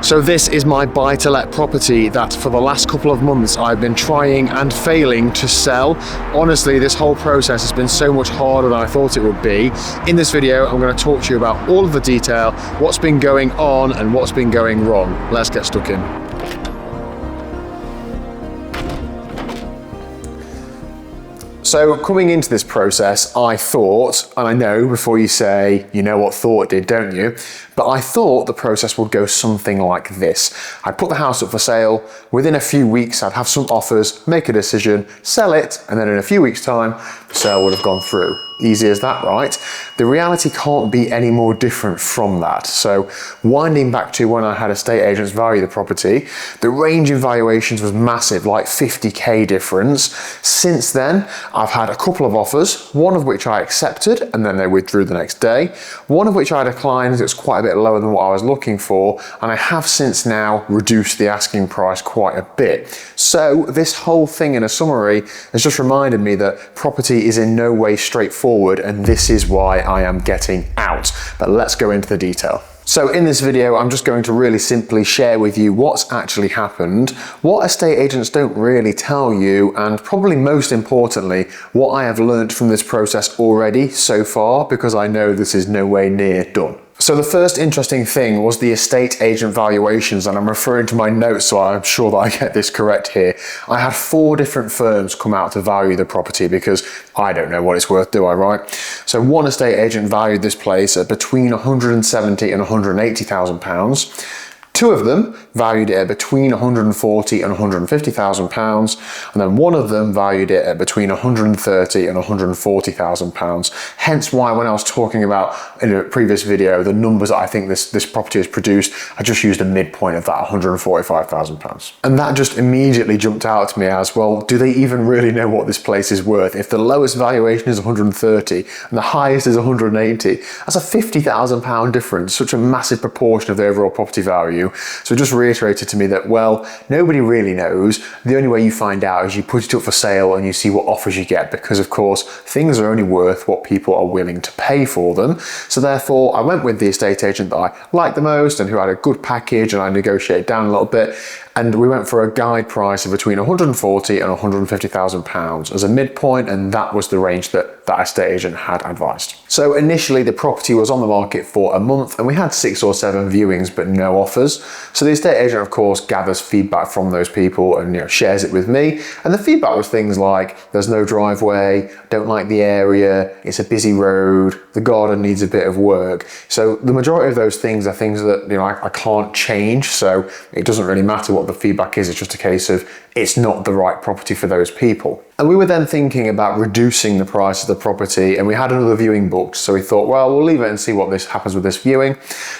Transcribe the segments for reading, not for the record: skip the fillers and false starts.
So this is my buy-to-let property that for the last couple of months I've been trying and failing to sell. Honestly, this whole process has been so much harder than I thought it would be. In this video, I'm going to talk to you about all of the detail, what's been going on and what's been going wrong. Let's get stuck in. So coming into this process, I thought, and I know before you say, you know what thought did, don't you? But I thought the process would go something like this. I'd put the house up for sale. Within a few weeks, I'd have some offers, make a decision, sell it, and then in a few weeks' time, the sale would have gone through. Easy as that, right? The reality can't be any more different from that. So winding back to when I had estate agents value the property, the range in valuations was massive, like 50k difference. Since then, I've had a couple of offers, one of which I accepted and then they withdrew the next day, one of which I declined as it was quite a bit lower than what I was looking for, and I have since now reduced the asking price quite a bit. So this whole thing in a summary has just reminded me that property is in no way straightforward, and this is why I am getting out. But let's go into the detail. So in this video, I'm just going to really simply share with you what's actually happened, what estate agents don't really tell you, and probably most importantly, what I have learned from this process already so far, because I know this is no way near done. So the first interesting thing was the estate agent valuations, and I'm referring to my notes so I'm sure that I get this correct here. I had 4 different firms come out to value the property because I don't know what it's worth, do I, right? So one estate agent valued this place at between 170 and 180,000 pounds. 2 of them valued it at between 140 and 150,000 pounds, and then one of them valued it at between 130 and 140,000 pounds. Hence why when I was talking about in a previous video, the numbers that I think this property has produced, I just used a midpoint of that 145,000 pounds. And that just immediately jumped out to me as, well, do they even really know what this place is worth? If the lowest valuation is 130 and the highest is 180, that's a 50,000 pound difference, such a massive proportion of the overall property value. So it just reiterated to me that, well, nobody really knows. The only way you find out is you put it up for sale and you see what offers you get, because of course things are only worth what people are willing to pay for them. So therefore I went with the estate agent that I liked the most and who had a good package, and I negotiated down a little bit, and we went for a guide price of between 140 and 150,000 pounds as a midpoint, and that was the range that that estate agent had advised. So initially the property was on the market for a month and we had 6 or 7 viewings but no offers. So the estate agent of course gathers feedback from those people and shares it with me, and the feedback was things like there's no driveway, don't like the area, it's a busy road, the garden needs a bit of work. So the majority of those things are things that I can't change, so it doesn't really matter what the feedback is. It's just a case of it's not the right property for those people. And we were then thinking about reducing the price of the property, and we had another viewing booked, so we thought, well, we'll leave it and see what happens with this viewing.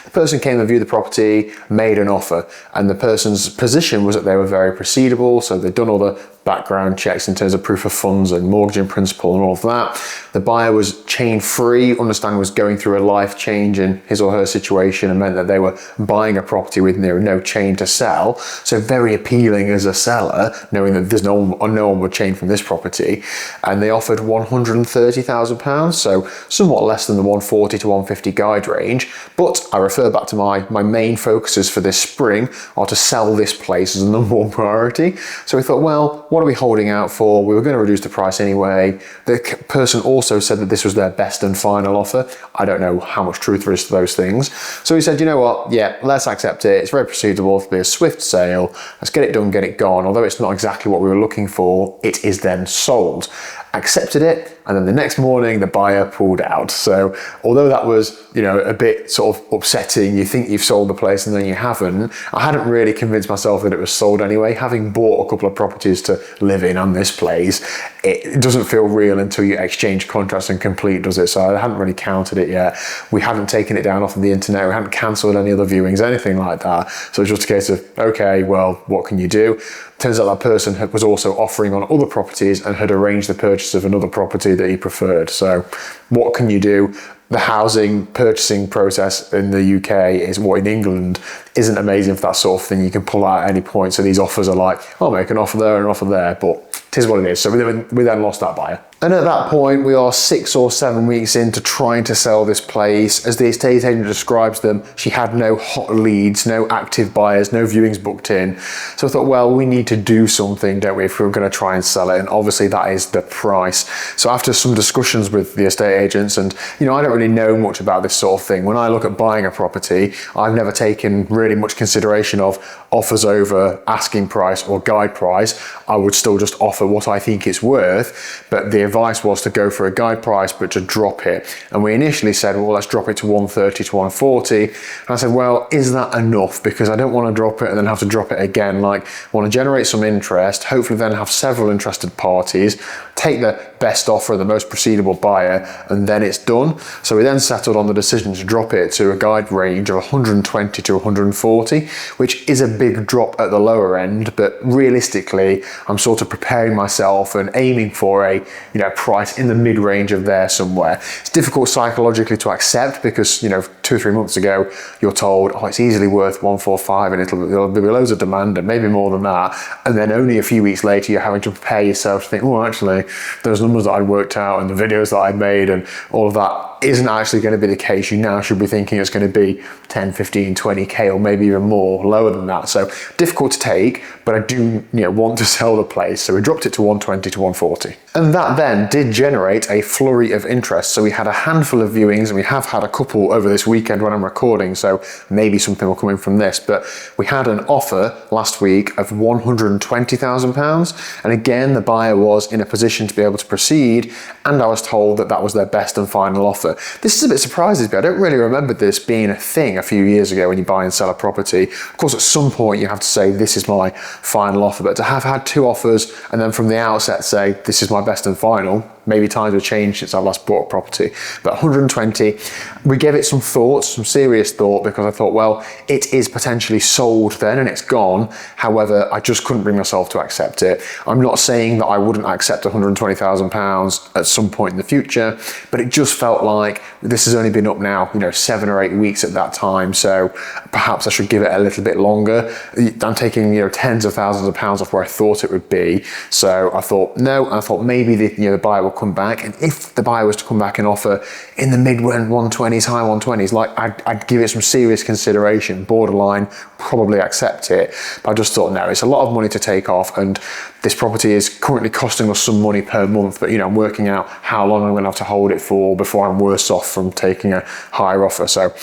The person came and viewed the property, made an offer, and the person's position was that they were very proceedable, so they'd done all the background checks in terms of proof of funds and mortgage in principle and all of that. The buyer was chain free, understand was going through a life change in his or her situation, and meant that they were buying a property with no chain to sell. So very appealing as a seller, knowing that there's no onward chain from this property. And they offered 130,000 pounds, so somewhat less than the 140 to 150 guide range. But I refer back to my main focuses for this spring are to sell this place as a number 1 priority. So we thought, well, what are we holding out for? We were going to reduce the price anyway. The person also said that this was their best and final offer. I don't know how much truth there is to those things. So we said, you know what? Yeah, let's accept it. It's very proceedable. It'll be a swift sale. Let's get it done, get it gone. Although it's not exactly what we were looking for, it is then sold. Accepted it, and then the next morning the buyer pulled out. So although that was a bit sort of upsetting, you think you've sold the place and then you haven't, I hadn't really convinced myself that it was sold anyway. Having bought a couple of properties to live in on this place, it doesn't feel real until you exchange contracts and complete, does it? So I hadn't really counted it yet. We hadn't taken it down off of the internet, we hadn't cancelled any other viewings, anything like that. So it's just a case of, okay, well, what can you do? Turns out that person was also offering on other properties and had arranged the purchase of another property that he preferred. So what can you do? The housing purchasing process in the UK is what in England isn't amazing for that sort of thing. You can pull out at any point. So these offers are like, I'll make an offer there and an offer there, but it is what it is. So we then lost that buyer. And at that point, we are 6 or 7 weeks into trying to sell this place. As the estate agent describes them, she had no hot leads, no active buyers, no viewings booked in. So I thought, well, we need to do something, don't we, if we're going to try and sell it? And obviously that is the price. So after some discussions with the estate agents, and I don't really know much about this sort of thing. When I look at buying a property, I've never taken really much consideration of offers over asking price or guide price. I would still just offer what I think it's worth, but the advice was to go for a guide price but to drop it. And we initially said, well, let's drop it to 130 to 140. And I said, well, is that enough? Because I don't want to drop it and then have to drop it again. Like, I want to generate some interest, hopefully then have several interested parties, take the best offer, the most proceedable buyer, and then it's done. So we then settled on the decision to drop it to a guide range of 120 to 140, which is a big drop at the lower end, but realistically, I'm sort of preparing myself and aiming for a price in the mid-range of there somewhere. It's difficult psychologically to accept because 2 or 3 months ago you're told, oh, it's easily worth 145 and there'll be loads of demand and maybe more than that, and then only a few weeks later you're having to prepare yourself to think, oh, actually those numbers that I'd worked out and the videos that I'd made and all of that isn't actually going to be the case. You now should be thinking it's going to be 10, 15, 20k or maybe even more, lower than that. So difficult to take, but I do want to sell the place. So we dropped it to 120 to 140. And that then did generate a flurry of interest. So we had a handful of viewings and we have had a couple over this weekend when I'm recording. So maybe something will come in from this, but we had an offer last week of £120,000. And again, the buyer was in a position to be able to proceed. And I was told that that was their best and final offer. This is a bit surprising to me. I don't really remember this being a thing a few years ago when you buy and sell a property. Of course, at some point you have to say, this is my final offer, but to have had 2 offers and then from the outset say, this is my best and final, maybe times have changed since I last bought a property, but 120, we gave it some thought, some serious thought, because I thought, well, it is potentially sold then and it's gone. However, I just couldn't bring myself to accept it. I'm not saying that I wouldn't accept £120,000 at some point in the future, but it just felt like this has only been up now, 7 or 8 weeks at that time. So perhaps I should give it a little bit longer. I'm taking, tens of thousands of pounds off where I thought it would be. So I thought, no, and I thought maybe the buyer will come back, and if the buyer was to come back and offer in the mid 120s, high 120s, like I'd give it some serious consideration, borderline, probably accept it. But I just thought, no, it's a lot of money to take off, and this property is currently costing us some money per month, but I'm working out how long I'm going to have to hold it for before I'm worse off from taking a higher offer. So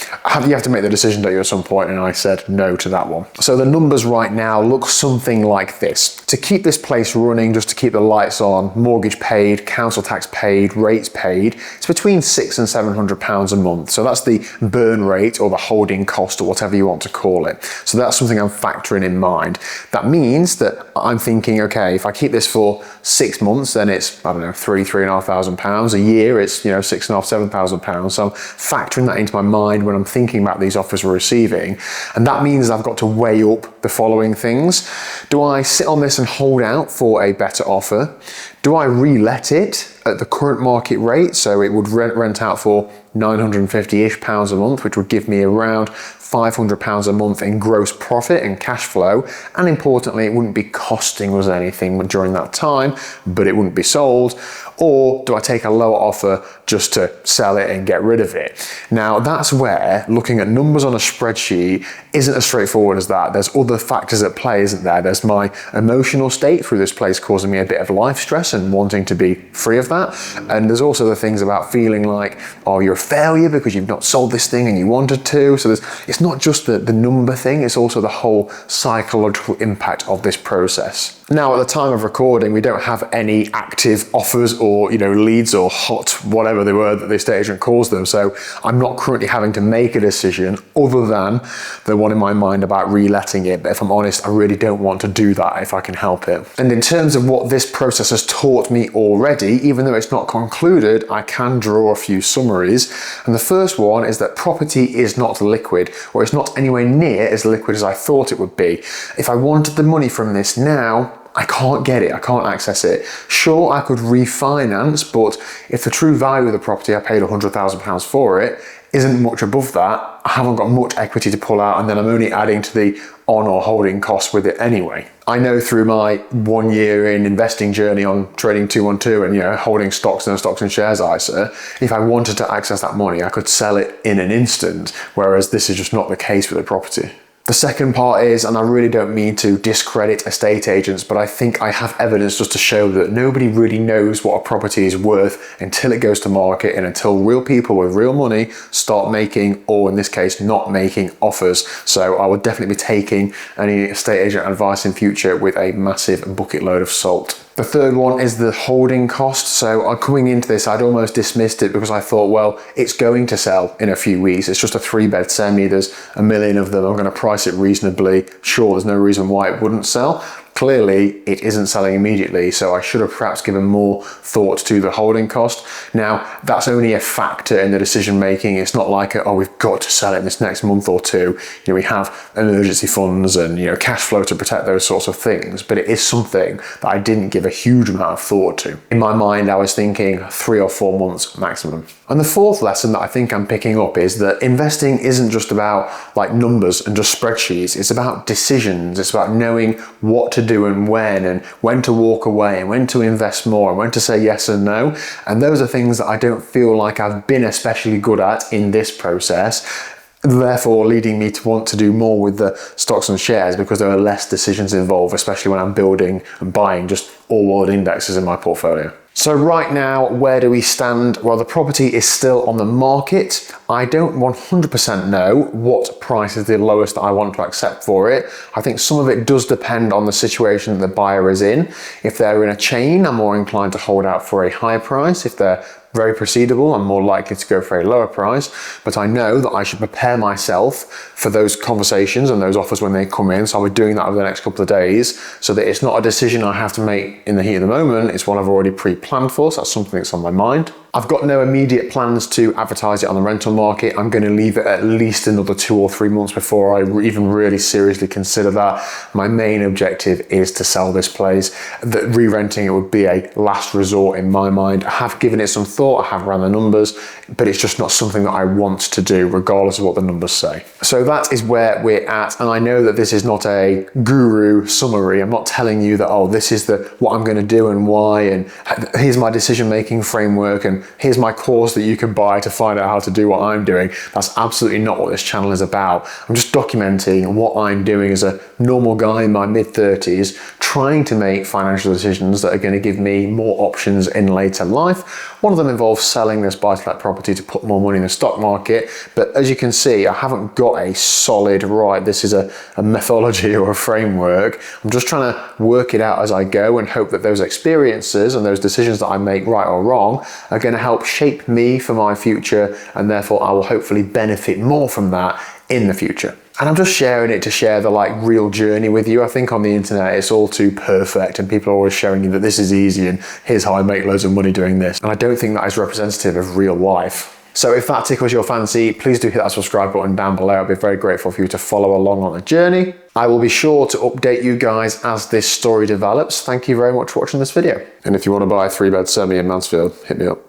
you have to make the decision, don't you, at some point, and I said no to that one. So the numbers right now look something like this. To keep this place running, just to keep the lights on, mortgage paid, council tax paid, rates paid, it's between £600 and £700 a month. So that's the burn rate or the holding cost or whatever you want to call it. So that's something I'm factoring in mind. That means that I'm thinking, okay, if I keep this for 6 months, then it's, I don't know, £3,500. A year, it's, £6,500, £7,000. So I'm factoring that into my mind when I'm thinking about these offers we're receiving. And that means I've got to weigh up the following things. Do I sit on this and hold out for a better offer? Do I re-let it at the current market rate? So it would rent out for £950-ish a month, which would give me around £500 a month in gross profit and cash flow. And importantly, it wouldn't be costing us anything during that time, but it wouldn't be sold. Or do I take a lower offer just to sell it and get rid of it? Now, that's where looking at numbers on a spreadsheet isn't as straightforward as that. There's other factors at play, isn't there? There's my emotional state through this place causing me a bit of life stress and wanting to be free of that. And there's also the things about feeling like, oh, you're a failure because you've not sold this thing and you wanted to. So it's not just the number thing, it's also the whole psychological impact of this process. Now, at the time of recording, we don't have any active offers or leads or hot whatever they were that the estate agent calls them. So I'm not currently having to make a decision other than the one in my mind about reletting it. But if I'm honest, I really don't want to do that if I can help it. And in terms of what this process has taught me already, even though it's not concluded, I can draw a few summaries. And the first one is that property is not liquid, or it's not anywhere near as liquid as I thought it would be. If I wanted the money from this now, I can't get it, I can't access it. Sure, I could refinance, but if the true value of the property, I paid £100,000 for it, isn't much above that, I haven't got much equity to pull out, and then I'm only adding to the on or holding costs with it anyway. I know through my 1 year in investing journey on trading 212 and holding stocks and stocks and shares ISA, if I wanted to access that money, I could sell it in an instant, whereas this is just not the case with a property. The second part is, and I really don't mean to discredit estate agents, but I think I have evidence just to show that nobody really knows what a property is worth until it goes to market and until real people with real money start making, or in this case, not making offers. So I would definitely be taking any estate agent advice in future with a massive bucket load of salt. The third one is the holding cost. So coming into this, I'd almost dismissed it because I thought, well, it's going to sell in a few weeks. It's just a 3-bed semi. There's a million of them. I'm going to price it reasonably. Sure, there's no reason why it wouldn't sell. Clearly, it isn't selling immediately, so I should have perhaps given more thought to the holding cost. Now, that's only a factor in the decision making. It's not like, oh, we've got to sell it in this next month or two. We have emergency funds and cash flow to protect those sorts of things, but it is something that I didn't give a huge amount of thought to. In my mind, I was thinking 3 or 4 months maximum. And the fourth lesson that I think I'm picking up is that investing isn't just about like numbers and just spreadsheets. It's about decisions. It's about knowing what to do and when to walk away and when to invest more and when to say yes and no. And those are things that I don't feel like I've been especially good at in this process, therefore leading me to want to do more with the stocks and shares because there are less decisions involved, especially when I'm building and buying just all world indexes in my portfolio. So right now, where do we stand? Well, the property is still on the market. I don't 100% know what price is the lowest that I want to accept for it. I think some of it does depend on the situation that the buyer is in. If they're in a chain, I'm more inclined to hold out for a higher price. If they're very proceedable, I'm more likely to go for a lower price, but I know that I should prepare myself for those conversations and those offers when they come in. So I'll be doing that over the next couple of days so that it's not a decision I have to make in the heat of the moment. It's one I've already pre-planned for, so that's something that's on my mind. I've got no immediate plans to advertise it on the rental market. I'm going to leave it at least another 2 or 3 months before I even really seriously consider that. My main objective is to sell this place. That re-renting it would be a last resort in my mind. I have given it some thought, I have run the numbers, but it's just not something that I want to do regardless of what the numbers say. So that is where we're at, and I know that this is not a guru summary. I'm not telling you that, oh, this is what I'm going to do and why, and here's my decision-making framework, and here's my course that you can buy to find out how to do what I'm doing. That's absolutely not what this channel is about. I'm just documenting what I'm doing as a normal guy in my mid-30s, trying to make financial decisions that are going to give me more options in later life. One of them involves selling this buy-to-let property to put more money in the stock market. But as you can see, I haven't got a solid, right, this is a methodology or a framework. I'm just trying to work it out as I go and hope that those experiences and those decisions that I make, right or wrong, are going to help shape me for my future, and therefore I will hopefully benefit more from that in the future. And I'm just sharing it to share the real journey with you. I think on the internet it's all too perfect and people are always showing you that this is easy and here's how I make loads of money doing this. And I don't think that is representative of real life. So if that tickles your fancy, please do hit that subscribe button down below. I'd be very grateful for you to follow along on the journey. I will be sure to update you guys as this story develops. Thank you very much for watching this video. And if you want to buy a 3-bed semi in Mansfield, hit me up.